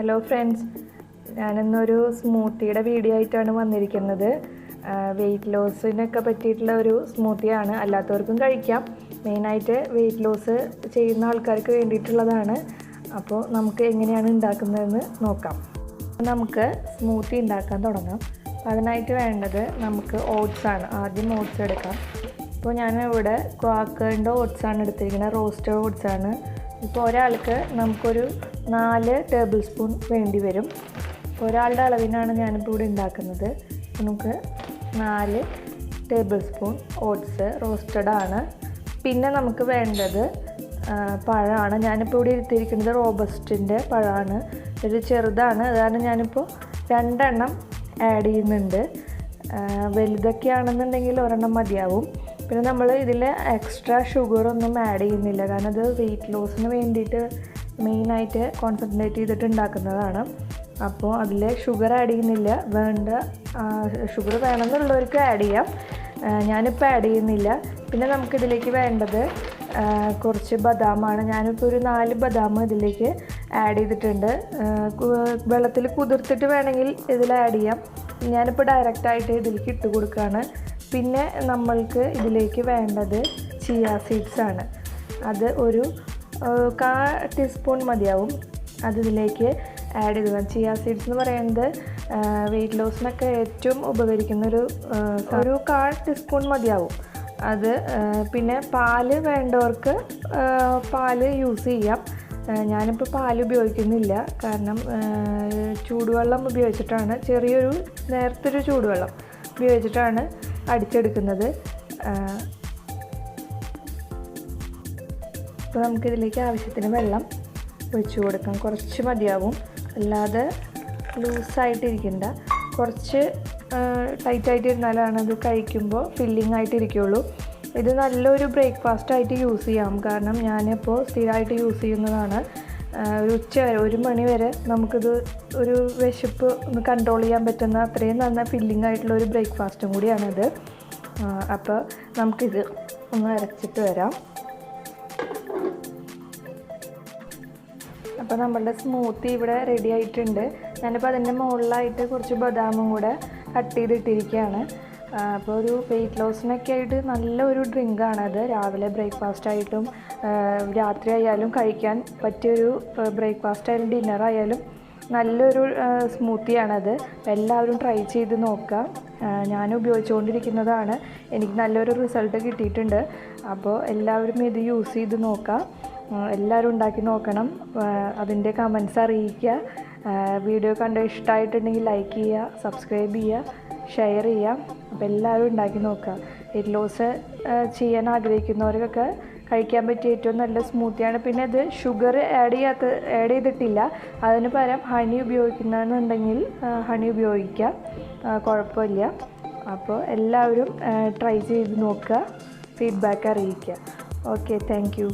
Hello friends, ഞാനിന്നൊരു സ്മൂത്തിയുടെ video ആയിട്ടാണ് വന്നിരിക്കുന്നത്. Wait ലോസിനൊക്കെ പറ്റിയിട്ടുള്ള ഒരു സ്മൂത്തിയാണ്. അല്ലാത്തവർക്കും കഴിക്കാം. മെയിനായിട്ട് വെയിറ്റ് ലോസ് ചെയ്യുന്ന ആൾക്കാർക്ക് വേണ്ടിയിട്ടുള്ളതാണ്. അപ്പോൾ നമുക്ക് എങ്ങനെയാണ് ഉണ്ടാക്കുന്നതെന്ന് നോക്കാം. നമുക്ക് സ്മൂത്തി ഉണ്ടാക്കാൻ തുടങ്ങാം. അതിനായിട്ട് വേണ്ടത് നമുക്ക് ഓട്സാണ്. ആദ്യം ഓട്സ് എടുക്കാം. ഇപ്പോൾ ഞാനിവിടെ ക്വാക്കറിൻ്റെ ഓട്സാണ് എടുത്തിരിക്കുന്നത്. റോസ്റ്റഡ് ഓട്സാണ്. ഇപ്പോൾ ഒരാൾക്ക് നമുക്കൊരു 4 ടേബിൾ സ്പൂൺ വേണ്ടി വരും. ഒരാളുടെ അളവിനാണ് ഞാനിപ്പോൾ ഇവിടെ ഉണ്ടാക്കുന്നത്. നമുക്ക് 4 ടേബിൾ സ്പൂൺ ഓട്സ് റോസ്റ്റഡ് ആണ്. പിന്നെ നമുക്ക് വേണ്ടത് പഴമാണ്. ഞാനിപ്പോൾ ഇവിടെ എടുത്തിരിക്കുന്നത് റോബസ്റ്റിൻ്റെ പഴമാണ്. ഒരു ചെറുതാണ്, അതാണ് ഞാനിപ്പോൾ 2 എണ്ണം ആഡ് ചെയ്യുന്നുണ്ട്. വലുതൊക്കെ ആണെന്നുണ്ടെങ്കിൽ ഒരെണ്ണം മതിയാവും. പിന്നെ നമ്മൾ ഇതിൽ എക്സ്ട്രാ ഷുഗറൊന്നും ആഡ് ചെയ്യുന്നില്ല, കാരണം അത് വെയിറ്റ് ലോസിന് വേണ്ടിയിട്ട് മെയിനായിട്ട് കോൺസെൻട്രേറ്റ് ചെയ്തിട്ട് ഉണ്ടാക്കുന്നതാണ്. അപ്പോൾ അതിൽ ഷുഗർ ആഡ് ചെയ്യുന്നില്ല. വേണ്ട ഷുഗർ വേണമെന്നുള്ളവർക്ക് ആഡ് ചെയ്യാം. ഞാനിപ്പോൾ ആഡ് ചെയ്യുന്നില്ല. പിന്നെ നമുക്കിതിലേക്ക് വേണ്ടത് കുറച്ച് ബദാമാണ്. ഞാനിപ്പോൾ ഒരു 4 ബദാം ഇതിലേക്ക് ആഡ് ചെയ്തിട്ടുണ്ട്. വെള്ളത്തിൽ കുതിർത്തിട്ട് വേണമെങ്കിൽ ഇതിൽ ആഡ് ചെയ്യാം. ഞാനിപ്പോൾ ഡയറക്റ്റായിട്ട് ഇതിലേക്ക് ഇട്ട് കൊടുക്കുകയാണ്. പിന്നെ നമ്മൾക്ക് ഇതിലേക്ക് വേണ്ടത് ചിയ സീഡ്സ് ആണ്. അത് ഒരു 1/4 ടീസ്പൂൺ മതിയാവും. അതിലേക്ക് ആഡ് ചെയ്ത് ചിയ സീഡ്സ് എന്ന് പറയുന്നത് വെയിറ്റ് ലോസിനൊക്കെ ഏറ്റവും ഉപകരിക്കുന്നൊരു 1/4 ടീസ്പൂൺ മതിയാവും. അത് പിന്നെ പാല് വേണ്ടവർക്ക് പാല് യൂസ് ചെയ്യാം. ഞാനിപ്പോൾ പാൽ ഉപയോഗിക്കുന്നില്ല, കാരണം ചൂടുവെള്ളം ഉപയോഗിച്ചിട്ടാണ്, ചെറിയൊരു നേരത്തൊരു ചൂടുവെള്ളം ഉപയോഗിച്ചിട്ടാണ് അടിച്ചെടുക്കുന്നത്. അപ്പോൾ നമുക്കിതിലേക്ക് ആവശ്യത്തിന് വെള്ളം ഒഴിച്ചു കൊടുക്കാം. കുറച്ച് മതിയാവും, അല്ലാതെ ലൂസായിട്ടിരിക്കണ്ട. കുറച്ച് ടൈറ്റായിട്ട് ഇരുന്നാലാണ് അത് കഴിക്കുമ്പോൾ ഫില്ലിംഗ് ആയിട്ടിരിക്കുള്ളൂ. ഇത് നല്ലൊരു ബ്രേക്ക്ഫാസ്റ്റ് ആയിട്ട് യൂസ് ചെയ്യാം, കാരണം ഞാനിപ്പോൾ സ്ഥിരമായിട്ട് യൂസ് ചെയ്യുന്നതാണ്. ഒരു ഉച്ച വരെ 1 മണി വരെ നമുക്കിത് ഒരു വിശപ്പ് ഒന്ന് കൺട്രോൾ ചെയ്യാൻ പറ്റുന്ന അത്രയും നല്ല ഫില്ലിംഗ് ആയിട്ടുള്ള ഒരു ബ്രേക്ക്ഫാസ്റ്റും കൂടിയാണിത്. അപ്പോൾ നമുക്കിത് ഒന്ന് അരച്ചിട്ട് വരാം. അപ്പോൾ നമ്മളുടെ സ്മൂത്തി ഇവിടെ റെഡി ആയിട്ടുണ്ട്. ഞാനിപ്പോൾ അതിൻ്റെ മുകളിലായിട്ട് കുറച്ച് ബദാമും കൂടെ കട്ട് ചെയ്തിട്ടിരിക്കുകയാണ്. അപ്പോൾ ഒരു വെയിറ്റ് ലോസിനൊക്കെ ആയിട്ട് നല്ലൊരു ഡ്രിങ്കാണത്. രാവിലെ ബ്രേക്ക്ഫാസ്റ്റായിട്ടും രാത്രി ആയാലും കഴിക്കാൻ പറ്റിയൊരു ബ്രേക്ക്ഫാസ്റ്റ് ആയാലും ഡിന്നർ ആയാലും നല്ലൊരു സ്മൂത്തിയാണത്. എല്ലാവരും ട്രൈ ചെയ്ത് നോക്കുക. ഞാൻ ഉപയോഗിച്ചുകൊണ്ടിരിക്കുന്നതാണ്. എനിക്ക് നല്ലൊരു റിസൾട്ട് കിട്ടിയിട്ടുണ്ട്. അപ്പോൾ എല്ലാവരും ഇത് യൂസ് ചെയ്ത് നോക്കുക. എല്ലാവരും ഉണ്ടാക്കി നോക്കണം. അതിൻ്റെ കമൻസ് അറിയിക്കുക. വീഡിയോ കണ്ട് ഇഷ്ടമായിട്ടുണ്ടെങ്കിൽ ലൈക്ക് ചെയ്യുക, സബ്സ്ക്രൈബ് ചെയ്യുക, ഷെയർ ചെയ്യാം. അപ്പോൾ എല്ലാവരും ഉണ്ടാക്കി നോക്കുക. വെയിറ്റ് ലോസ് ചെയ്യാൻ ആഗ്രഹിക്കുന്നവർക്കൊക്കെ കഴിക്കാൻ പറ്റിയ ഏറ്റവും നല്ല സ്മൂത്തിയാണ്. പിന്നെ ഇത് ഷുഗർ ആഡ് ചെയ്തിട്ടില്ല. അതിന് പകരം ഹണി ഉപയോഗിക്കുന്നതെന്നുണ്ടെങ്കിൽ ഹണി ഉപയോഗിക്കാം, കുഴപ്പമില്ല. അപ്പോൾ എല്ലാവരും ട്രൈ ചെയ്ത് നോക്കുക, ഫീഡ്ബാക്ക് അറിയിക്കുക. Okay, thank you.